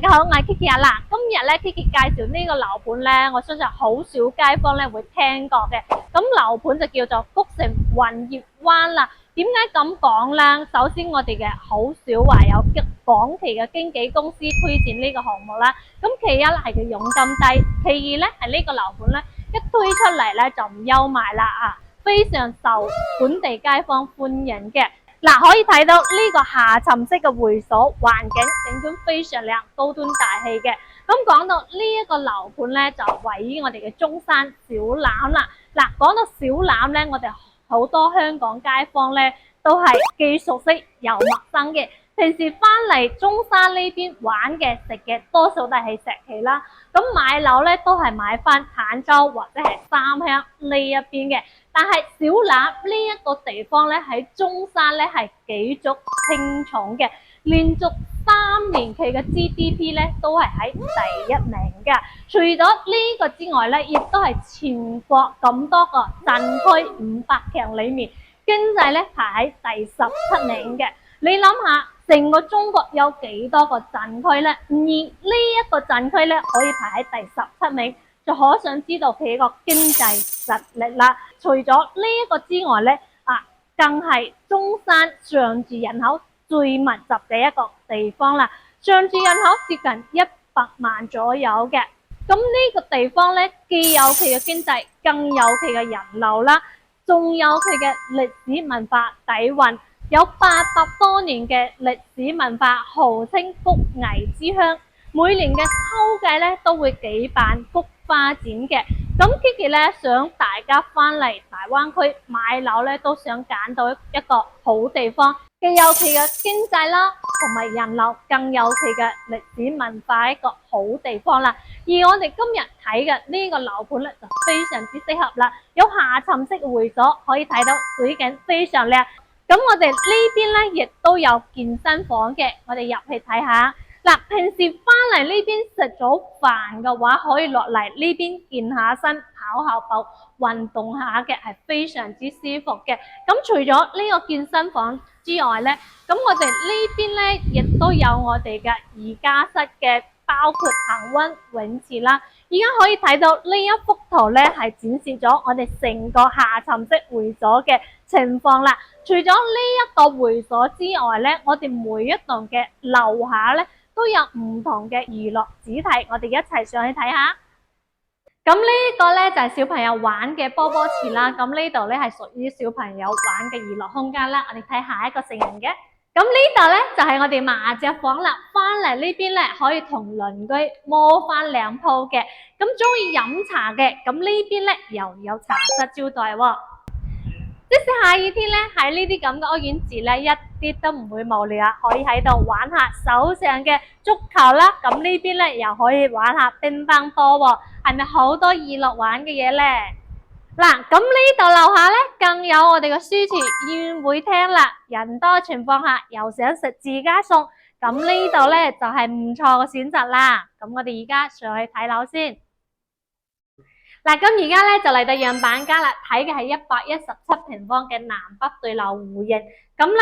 好，我係 Kiki 啊嗱，今日咧 Kiki 介紹呢個樓盤咧，我相信好少街坊咧會聽過嘅。咁樓盤就叫做福城雲業灣啦。點解咁講咧？首先我哋嘅好少話有港期嘅經紀公司推薦呢個項目啦。咁其一係佢佣金低，其二咧係呢個樓盤咧一推出嚟咧就唔憂賣啦啊，非常受本地街坊歡迎嘅。嗱，可以睇到呢個下沉式嘅會所環境景觀非常靚，高端大氣嘅。咁講到呢一個樓盤咧，就位於我哋嘅中山小欖啦。嗱，講到小欖咧，我哋好多香港街坊咧都係既熟悉又陌生嘅。平時翻嚟中山呢邊玩嘅食嘅，多數都係石岐啦。咁買樓咧都係買翻坦洲或者係三鄉呢一邊嘅。但係小欖呢一個地方咧喺中山咧係舉足輕重嘅，連續3年期嘅 GDP 咧都係喺第1名嘅。除咗呢個之外咧，亦都係全國咁多個鎮區500強裏面，經濟咧排喺第17名嘅。你諗下，成個中國有幾多個鎮區咧？而呢一個鎮區咧可以排喺第17名。就可想知道佢一個經濟實力啦。除咗呢一個之外咧，更係中山常住人口最密集嘅一個地方啦。常住人口接近100萬左右嘅。咁呢個地方咧，既有佢嘅經濟，更有佢嘅人流啦，仲有佢嘅歷史文化底蘊，有800多年嘅歷史文化，號稱福藝之鄉。每年嘅秋季咧都會舉辦菊花展嘅。咁 Kiki 咧想大家翻嚟大灣區買樓咧，都想揀到一個好地方，既有佢嘅經濟啦，同埋人流，更有佢嘅歷史文化一個好地方啦。而我哋今日睇嘅呢個樓盤咧就非常之適合啦，有下沉式會所，可以睇到水景非常靚。咁我哋呢邊咧亦都有健身房嘅，我哋入去睇下。嗱，平時翻嚟呢邊食咗飯嘅話，可以落嚟呢邊健下身、跑下步、運動下嘅，係非常之舒服嘅。咁除咗呢個健身房之外咧，咁我哋呢邊咧亦都有我哋嘅瑜伽室嘅，包括恆溫泳池啦。而家可以睇到呢一幅圖咧，係展示咗我哋成個下沉式會所嘅情況啦。除咗呢一個會所之外咧，我哋每一棟嘅樓下咧，都有唔同嘅娛樂主題，我哋一齊上去睇下。咁呢個咧就係小朋友玩嘅波波池啦。咁呢度咧係屬於小朋友玩嘅娛樂空間啦。我哋睇下一個成人嘅。咁呢度咧就係我哋麻雀房啦。翻嚟呢邊咧可以同鄰居摸翻兩鋪嘅。咁中意飲茶嘅，咁呢邊咧又有茶室招待喎。即使下雨天咧，喺呢啲咁嘅屋苑住咧，一啲都唔會無聊啊！可以喺度玩下手上嘅足球啦，咁呢邊咧又可以玩下乒乓波喎，係咪好多娛樂玩嘅嘢咧？嗱，咁呢度樓下咧更有我哋嘅書池、宴會廳啦，人多情況下又想食自家餸，咁呢度咧就係唔錯嘅選擇啦。咁我哋而家上去睇樓先。嗱，咁而家咧就嚟到樣板間啦，睇嘅係117平方嘅南北對流戶型，咁咧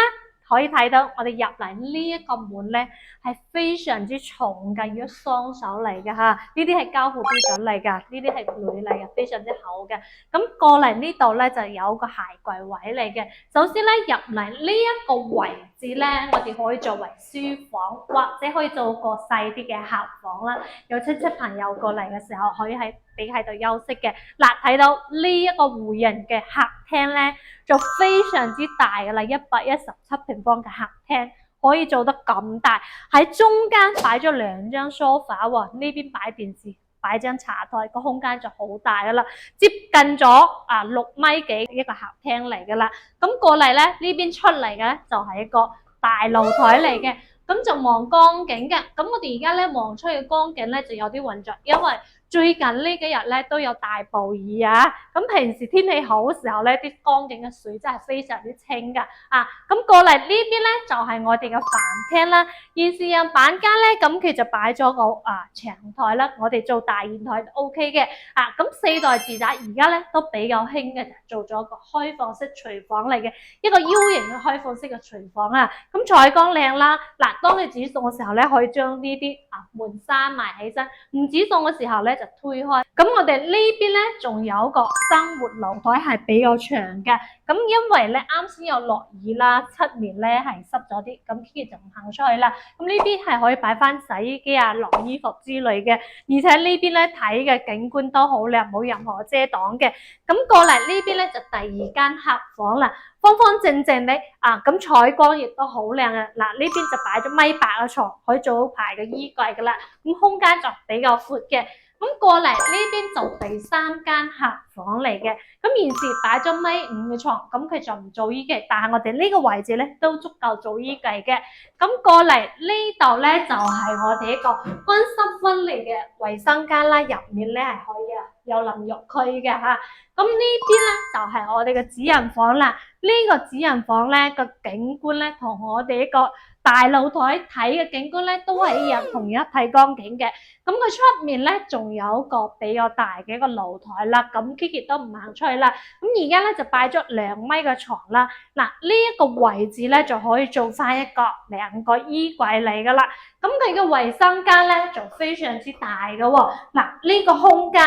可以睇到我哋入嚟呢一個門咧係非常之重嘅，要雙手嚟嘅吓，呢啲係交付標準嚟噶，呢啲係鋁嚟嘅，非常之厚嘅。咁過嚟呢度咧就有個鞋櫃位嚟嘅。首先咧入嚟呢一個位置咧，我哋可以作為書房，或者可以做個細啲嘅客房啦。有親戚朋友過嚟嘅時候，可以俾喺度休息嘅。嗱，睇到呢一個戶型嘅客廳咧，就非常之大噶啦，117平方嘅客廳可以做得咁大。喺中間擺咗2張梳化喎，呢邊擺電視，擺張茶台，個空間就好大噶啦，接近咗6米幾一個客廳嚟噶啦。咁過嚟咧呢邊出嚟嘅咧就係一個大露台嚟嘅。咁就望江景嘅，咁我哋而家咧望出去嘅江景咧就有啲混濁，因為最近呢幾日咧都有大暴雨啊，咁平時天氣好嘅時候咧，啲江景嘅水真係非常之清㗎啊！咁過嚟呢邊咧就係我哋嘅飯廳啦，現時有板間咧，咁佢就擺咗個長台啦，我哋做大圓台都 OK 嘅啊！咁4代住宅而家咧都比較興嘅，做咗個開放式廚房嚟嘅，一個 U 型嘅開放式嘅廚房啊！咁採光靚啦，嗱，當你煮餸嘅時候咧，可以將呢啲門閂埋起身，唔煮餸嘅時候咧就推開。咁我哋呢邊咧仲有個生活露台係比較長嘅，咁因為咧啱先有落雨啦，側面咧係濕咗啲，咁 Kiki 就唔行出去啦。咁呢邊係可以擺翻洗衣機啊、晾衣服之類嘅，而且呢邊咧睇嘅景觀都好靚，冇任何遮擋嘅。咁過嚟呢邊咧就第二間客房啦。方方正正咧咁採光亦都好靚啊！嗱，呢邊就擺咗米八嘅床，可以做排嘅衣櫃噶啦，咁空間就比較闊嘅。咁過嚟呢邊就第3間客房嚟嘅，咁現時擺咗米5嘅床，咁佢就唔做衣櫃，但係我哋呢個位置咧都足夠做衣櫃嘅。咁過嚟呢度咧就係我哋一個乾濕分離嘅衛生間啦，入面咧係可以有淋浴區嘅嚇。咁呢邊咧就係我哋嘅主人房啦。呢個主人房咧個景觀咧同我哋一個大露台睇嘅景觀咧都係一樣，同樣睇江景嘅。咁佢出面咧仲有一個比較大嘅一個露台啦，咁 Kiki 都唔行出去啦。咁而家咧就擺咗2米嘅床啦。嗱，呢一個位置咧就可以做翻一個2個衣櫃嚟噶啦。咁佢嘅衛生間咧就非常之大嘅喎。嗱，呢個空間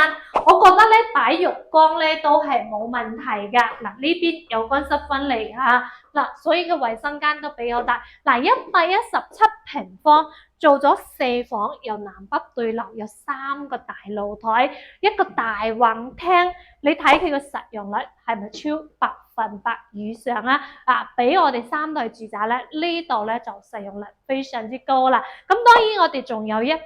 我覺得咧擺浴缸咧都係冇問題㗎。嗱，呢邊有乾濕分離嚇，嗱，所以個衛生間都比較大。嗱，117平方，做咗4房，有南北對流，有3個大露台，一個大橫廳。你睇佢個實用率係咪超100%以上啊？比我哋3代住宅咧呢度咧就實用率非常之高啦。咁當然我哋仲有120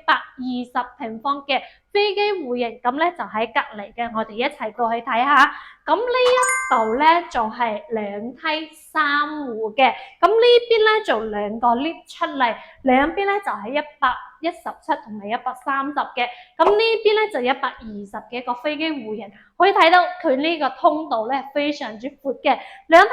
平方嘅飛機戶型，咁咧就喺隔離嘅，我哋一齊過去睇下。咁呢一度咧就係2梯3戶嘅，咁呢邊咧就2個 lift 出嚟，兩邊咧就係117同埋130嘅，咁呢邊咧就120嘅一個飛機戶型，可以睇到佢呢個通道咧非常之闊嘅，兩梯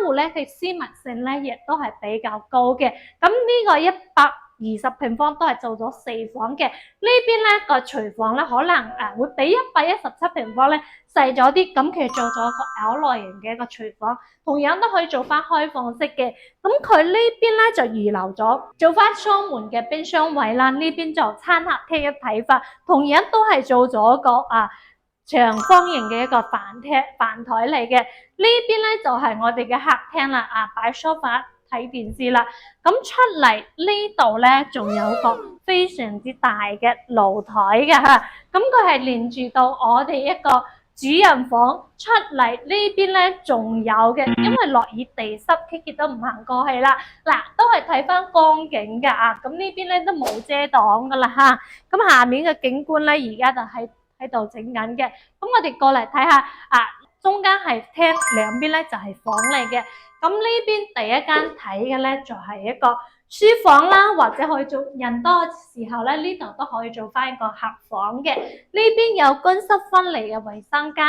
3戶咧佢私密性咧亦都係比較高嘅，咁呢個120平方都係做咗4房嘅，呢邊咧個廚房咧可能會比117平方咧細咗啲，咁佢做咗個 L 類型嘅一個廚房，同樣都可以做翻開放式嘅。咁佢呢邊咧就預留咗做翻雙門嘅冰箱位啦，呢邊就餐客廳嘅睇法，同樣都係做咗個長方形嘅一個飯台嚟嘅。呢邊咧就係我哋嘅客廳啦，擺梳化睇電視啦。咁出嚟呢度咧仲有個非常之大嘅露台嘅嚇，咁佢係連住到我哋一個主人房出嚟呢邊咧仲有嘅，因為落雨地濕，Kiki 都唔行過去啦。嗱，都係睇翻江景嘅咁呢邊咧都冇遮擋噶啦嚇。咁下面嘅景觀咧而家就喺度整緊嘅。咁我哋過嚟睇下中間係廳，兩邊咧就係房嚟嘅。咁呢邊第一間睇嘅咧就係一個書房啦，或者可以做人多嘅時候咧，呢度都可以做翻一個客房嘅。呢邊有乾濕分離嘅衛生間，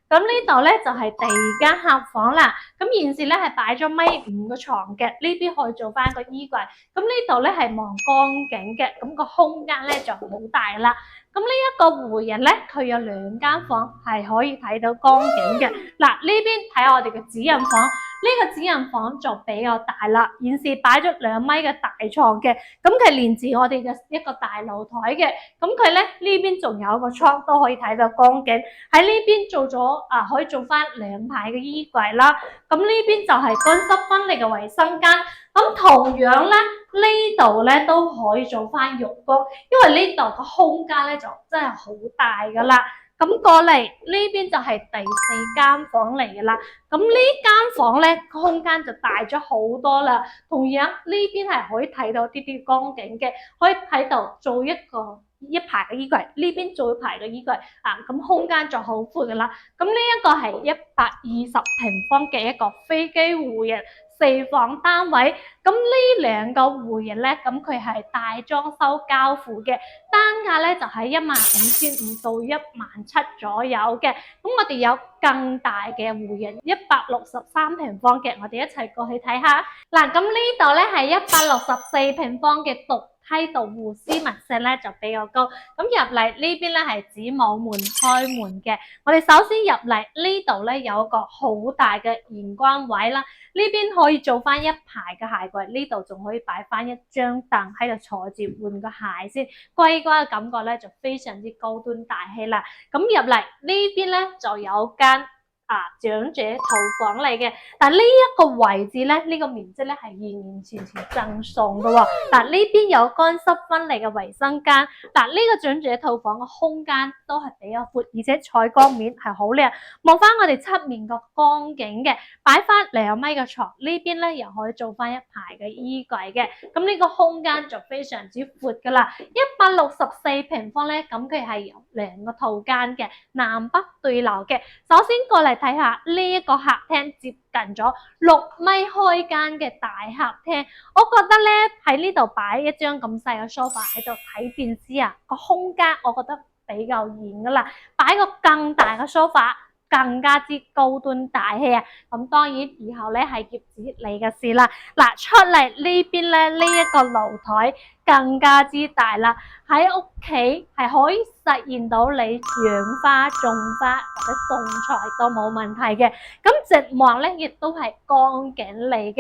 咁呢度咧就係第2間客房啦。咁現時咧係擺咗1.5米嘅床嘅，呢邊可以做翻一個衣櫃。咁呢度咧係望江景嘅，咁個空間咧就好大啦。咁呢一個戶型咧，佢有2間房係可以睇到江景嘅。嗱，呢邊睇我哋嘅主人房。呢個主人房就比較大啦，現時擺咗2米嘅大床嘅，咁佢連住我哋嘅一個大露台嘅，咁佢咧呢邊仲有一個窗都可以睇到江景，喺呢邊做咗可以做翻2排嘅衣櫃啦，咁呢邊就係乾濕分離嘅衛生間，咁同樣咧呢度咧都可以做翻浴缸，因為呢度個空間咧就真係好大噶啦。咁過嚟呢邊就係第4間房嚟嘅啦，咁呢間房咧空間就大咗好多啦，同樣呢邊係可以睇到啲江景嘅，可以喺度做一排嘅衣櫃，呢邊做一排嘅衣櫃咁空間就好闊嘅啦。咁呢一個係120平方嘅一個飛機戶型房單位。咁呢兩個戶型咧，咁佢係大裝修交付嘅，單價咧就係15,500到17,000左右嘅。咁我哋有更大嘅戶型，163平方嘅，我哋一齊過去睇下。嗱，咁呢度咧係164平方嘅獨梯度戶，私密性咧就比較高。咁入嚟呢邊咧係子母門開門嘅。我哋首先入嚟呢度咧有一個好大嘅玄關位啦，呢邊可以做翻一排嘅鞋櫃，呢度仲可以擺翻一張凳喺度坐住換個鞋先，歸歸嘅感覺咧就非常之高端大氣啦。咁入嚟呢邊咧就有間長者套房嚟嘅，但呢一個位置咧，呢個面積咧係完完全全贈送嘅喎。嗱，呢邊有乾濕分離嘅衛生間，嗱呢個長者套房嘅空間都係比較闊，而且採光面係好靚。望翻我哋側面個光景嘅，擺翻2米嘅床，呢邊咧又可以做翻一排嘅衣櫃嘅，咁呢個空間就非常之闊噶啦。164平方咧，咁佢係有2個套間嘅，南北對流嘅。首先過嚟睇下呢一個客廳，接近咗6米開間嘅大客廳，我覺得咧喺呢度擺一張咁細嘅 sofa 喺度睇電視啊，個空間我覺得比較遠噶啦，擺個更大嘅 sofa 更加之高端大氣啊！咁當然以後咧係業主你嘅事啦。嗱，出嚟呢邊咧呢一個露台更加之大啦，喺屋企係可以實現到你養花、種花或者種菜都冇問題嘅。咁直望咧亦都係光景嚟嘅。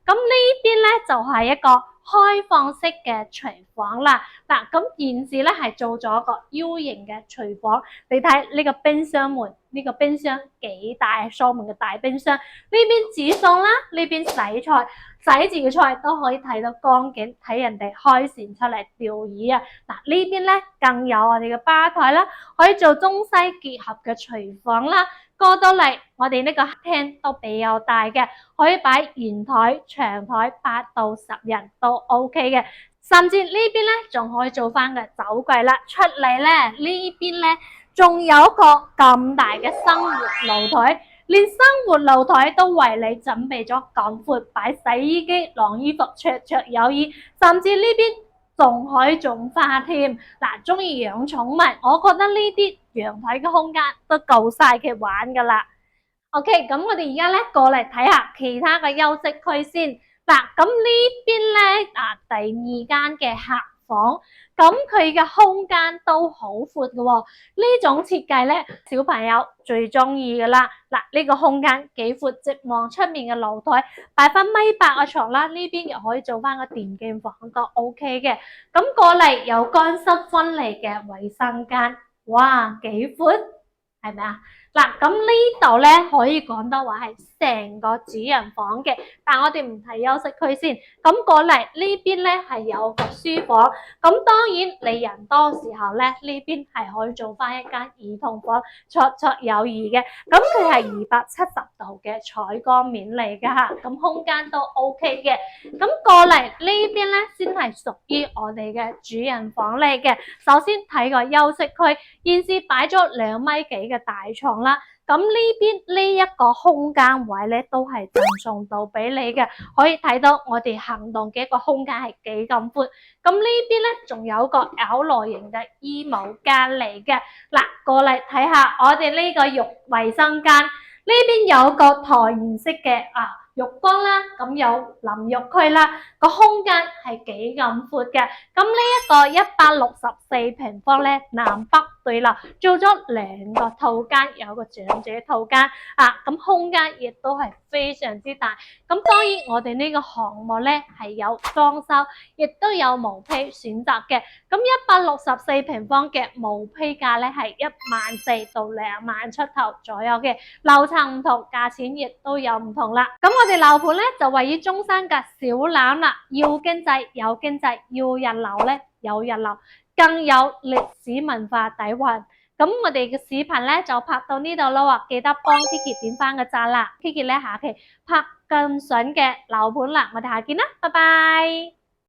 咁呢邊咧就係一個開放式嘅廚房啦。嗱，咁現時咧係做咗個 U 型嘅廚房，你睇呢個冰箱門，呢個冰箱幾大，雙門嘅大冰箱，呢邊煮餸啦，呢邊洗菜，洗住嘅菜都可以睇到光景，睇人哋開船出嚟釣魚啊！嗱，呢邊咧更有我哋嘅吧台啦，可以做中西結合嘅廚房啦。過到嚟，我哋呢個客廳都比較大嘅，可以擺圓台、長台8到10人都 OK 嘅，甚至呢邊咧仲可以做翻嘅酒櫃啦。出嚟咧呢邊咧仲有一個咁大嘅生活露台，連生活露台都為你準備咗咁闊，擺洗衣機、晾衣服綽綽有餘，甚至呢邊仲可以種花添。嗱，中意養寵物，我覺得呢啲陽台嘅空間都夠晒佢玩噶啦。OK，咁我哋而家咧過嚟睇下其他嘅休息區先。嗱，咁呢邊咧第2間嘅客房，咁佢嘅空間都好闊嘅喎。呢種設計咧，小朋友最中意噶啦。嗱，呢個空間幾闊，直望出面嘅露台，擺翻1.8米嘅床啦。呢邊又可以做翻個電競房都 OK 嘅。咁過嚟有乾濕分離嘅衛生間，哇，幾闊，係咪啊？嗱，咁呢度咧可以講得話係成個主人房嘅，但我哋唔睇休息區先。咁過嚟呢邊咧係有個書房，咁當然你人多時候咧呢邊係可以做翻一間兒童房，綽綽有餘嘅。咁佢係270度嘅採光面嚟嘅吓，咁空間都 OK 嘅。咁過嚟呢邊咧先係屬於我哋嘅主人房嚟嘅。首先睇個休息區，現時擺咗2米幾嘅大床啦，咁呢邊呢一個空間位咧都係贈送到俾你嘅，可以睇到我哋行動嘅一個空間係幾咁闊。咁呢邊咧仲有個 L 類型嘅衣帽間嚟嘅。嗱，過嚟睇下我哋呢個浴衛生間，呢邊有個橢圓式嘅浴缸啦，咁有淋浴區啦，個空間係幾咁闊嘅。咁呢一個164平方咧，南北對流，做咗2個套間，有個長者套間咁空間亦都係非常之大。咁當然我哋呢個項目咧係有裝修，亦都有毛坯選擇嘅。咁164平方嘅毛坯價咧係14,000到20,000出頭左右嘅，樓層唔同，價錢亦都有唔同啦。咁我哋樓盤咧就位於中山嘅小欖啦，要經濟有經濟，要日流咧有日流，更有歷史文化底蘊。咁我哋嘅視頻咧就拍到呢度咯，記得幫 Kiki 點翻個讚啦。Kiki 咧下期拍更筍嘅樓盤啦，我哋下見啦，拜拜。